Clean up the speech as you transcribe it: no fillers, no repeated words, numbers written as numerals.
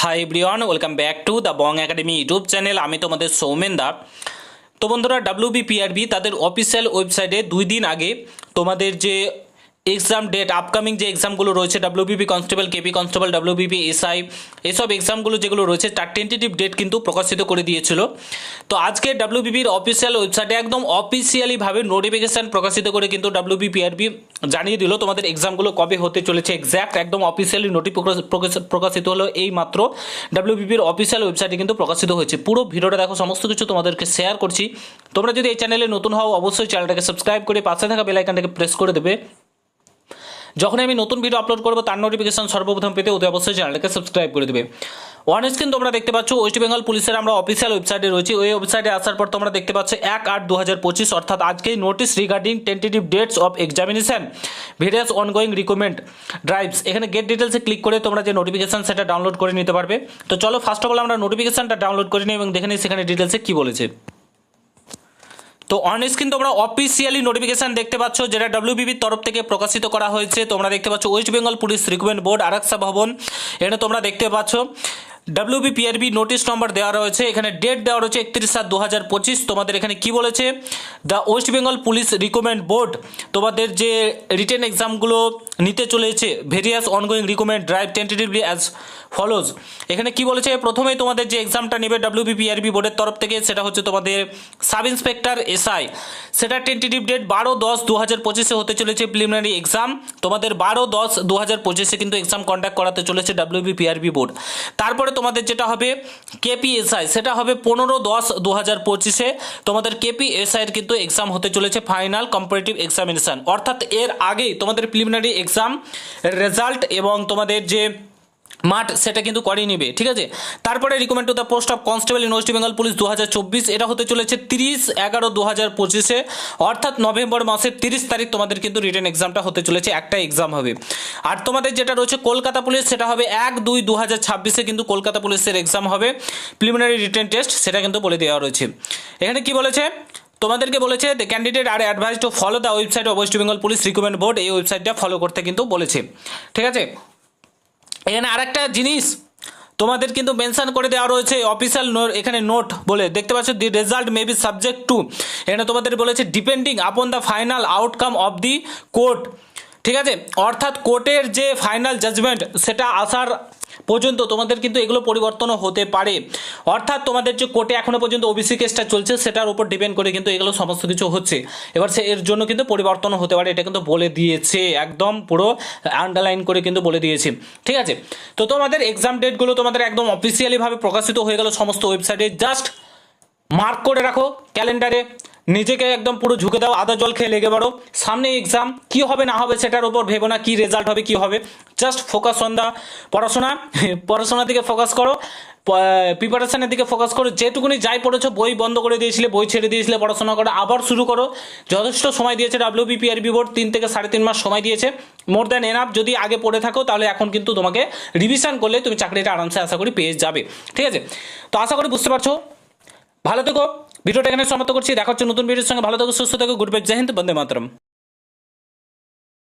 Hi everyone, welcome back to the Bong academy YouTube channel. আমি তোমাদের সৌমেন দা। তো বন্ধুরা, ডাব্লিউবিপিআরবি তাদের অফিসিয়াল ওয়েবসাইটে 2 দিন আগে তোমাদের যে এক্সাম ডেট, আপকামিং যে এক্সামগুলো রয়েছে, WBP constable, KP constable, WBP SI, এসব এক্সামগুলো যেগুলো রয়েছে তার টেন্টেটিভ ডেট কিন্তু প্রকাশিত করে দিয়েছিল। তো আজকে ডাব্লিউবিপির অফিসিয়াল ওয়েবসাইটে একদম অফিসিয়ালিভাবে নোটিফিকেশান প্রকাশিত করে কিন্তু ডাব্লিউবিপিআরবি জানিয়ে দিল তোমাদের এক্সামগুলো কবে হতে চলেছে। এক্স্যাক্ট একদম অফিসিয়ালি প্রকাশিত হলো এই মাত্র ডাব্লিউবিপির অফিসিয়াল ওয়েবসাইটে কিন্তু প্রকাশিত হয়েছে। পুরো ভিডিওটা দেখো, সমস্ত কিছু তোমাদেরকে শেয়ার করছি। তোমরা যদি এই চ্যানেলে নতুন হও অবশ্যই চ্যানেলটাকে সাবস্ক্রাইব করে পাশে থাকা বেল আইকনটাকে প্রেস করে দেবে। যখন আমি নতুন ভিডিও আপলোড করবো তার নোটিফিকেশন সর্বপ্রথম পেতে অতি অবশ্যই চ্যানেলটাকে সাবস্ক্রাইব করে দেবে। ওয়ান স্ক্রিন তোমরা দেখতে পাচ্ছ ওয়েস্ট বেঙ্গল পুলিশের আমরা অফিসিয়াল ওয়েবসাইটে রয়েছি। ওই ওয়েবসাইটে আসার পর তোমরা দেখতে পাচ্ছ 1/8/2025 অর্থাৎ আজকেই notice regarding tentative dates of examination various ongoing recruitment drives. এখানে গেট ডিটেলসে ক্লিক করে তোমরা যে নোটিফিকেশন সেটা ডাউনলোড করে নিতে পারবে। তো চলো ফার্স্ট অফ অল আমরা নোটিফিকেশনটা ডাউনলোড করে নিই এবং দেখে নিই সেখানে ডিটেলসে কী বলেছে। তো অন স্ক্রিন তোমরা অফিসিয়ালি নোটিফিকেশন দেখতে পাচ্ছ, যেটা ডাব্লিউবিপির তরফ থেকে প্রকাশিত করা হয়েছে। তোমরা দেখতে পাচ্ছ West Bengal police recruitment board, Araksha ভবন। এখানে তোমরা দেখতে পাচ্ছ ডাব্লিউবিপিআরবি নোটিশ নম্বর দেওয়া রয়েছে, এখানে ডেট দেওয়া রয়েছে 31/7/2025। তোমাদের এখানে কি বলেছে, the West Bengal police recruitment board তোমাদের যে রিটেন এক্সামগুলো নিতে চলেছে various ongoing recruitment drive tentatively as follows. এখানে কি বলেছে, প্রথমেই তোমাদের যে এক্সামটা নেবে ডাব্লিউবিপিআরবি বোর্ডের তরফ থেকে সেটা হচ্ছে তোমাদের সাব ইন্সপেক্টর এসআই। সেটা টেন্টেটিভ ডেট 12/10/2025 হতে চলেছে প্রিলিমিনারি এক্সাম। তোমাদের 12/10/2025 কিন্তু এক্সাম কন্ডাক্ট করাতে চলেছে ডাব্লিউবিপিআরবি বোর্ড। তারপরে তোমাদের যেটা হবে কেপিএসআই, সেটা হবে 15/10/2025। তোমাদের কেপিএসআই এর কিন্তু এক্সাম হতে চলেছে ফাইনাল কম্পারেটিভ এক্সামিনেশন, অর্থাৎ এর আগেই তোমাদের প্রিলিমিনারি এক্সাম রেজাল্ট এবং তোমাদের যে মাঠ সেটা কিন্তু করিয়ে নেবে, ঠিক আছে। তারপরে recruitment to the post of constable in West Bengal police 2024, এটা হতে চলেছে 30/11/2025, অর্থাৎ নভেম্বর মাসের 30 তারিখ তোমাদের কিন্তু রিটেন এক্সামটা হতে চলেছে, একটা এক্সাম হবে। আর তোমাদের যেটা রয়েছে কলকাতা পুলিশ, সেটা হবে 1/2/2026 কিন্তু কলকাতা পুলিশের এক্সাম হবে, প্রিলিমিনারি রিটেন টেস্ট সেটা কিন্তু বলে দেওয়া রয়েছে। এখানে কি বলেছে, তোমাদেরকে বলেছে the candidate are advised to follow the website of West Bengal police recruitment board. এই ওয়েবসাইটটা ফলো করতে কিন্তু বলেছে, ঠিক আছে। এখানে আরেকটা জিনিস তোমাদের কিন্তু মেনশন করে দেওয়া রয়েছে অফিসিয়াল এখানে নোট বলে দেখতে পাচ্ছ, দি result may be subject to, এখানে তোমাদের বলেছে depending upon the final outcome of the court, ঠিক আছে। অর্থাৎ কোর্টের যে ফাইনাল জাজমেন্ট সেটা আসার পর্যন্ত তোমাদের কিন্তু এগুলো পরিবর্তনও হতে পারে। অর্থাৎ তোমাদের যে কোর্টে এখনো পর্যন্ত ওবিসি কেসটা চলছে সেটার উপর ডিপেন্ড করে কিন্তু এগুলো সমস্ত কিছু হচ্ছে। এবার সে এর জন্য কিন্তু পরিবর্তনও হতে পারে, এটা কিন্তু বলে দিয়েছে, একদম পুরো আন্ডারলাইন করে কিন্তু বলে দিয়েছে, ঠিক আছে। তো তোমাদের এক্সাম ডেটগুলো তোমাদের একদম অফিসিয়ালিভাবে প্রকাশিত হয়ে গেল সমস্ত ওয়েবসাইটে। জাস্ট মার্ক করে রাখো ক্যালেন্ডারে, নিজেকে একদম পুরো ঝুঁকে দাও, আদা জল খেয়ে লেগে বাড়ো। সামনে এক্সাম কী হবে না হবে সেটার উপর ভেবো না, কী রেজাল্ট হবে কী হবে, জাস্ট ফোকাস অন দ্য পড়াশোনার দিকে ফোকাস করো, প্রিপারেশনের দিকে ফোকাস করো। যেটুকুনি যাই পড়েছো, বই বন্ধ করে দিয়েছিলে, বই ছেড়ে দিয়েছিলে, পড়াশোনা করো আবার শুরু করো। যথেষ্ট সময় দিয়েছে ডাব্লিউবিপিআরবি বোর্ড, 3 থেকে 3.5 মাস সময় দিয়েছে, মোর দ্যান এনাফ। যদি আগে পড়ে থাকো তাহলে এখন কিন্তু তোমাকে রিভিশন করলে তুমি চাকরিটা আরামসে আশা করি পেয়ে যাবে, ঠিক আছে। তো আশা করি বুঝতে পারছো। ভালো থেকো, ভিডিওটা এখানে সমাপ্ত করছি, দেখা হচ্ছে নতুন ভিডিওর সঙ্গে। ভালো থেকো, সুস্থ থেকো, গুড বাই, জয় হিন্দ, বন্দে মাতরম।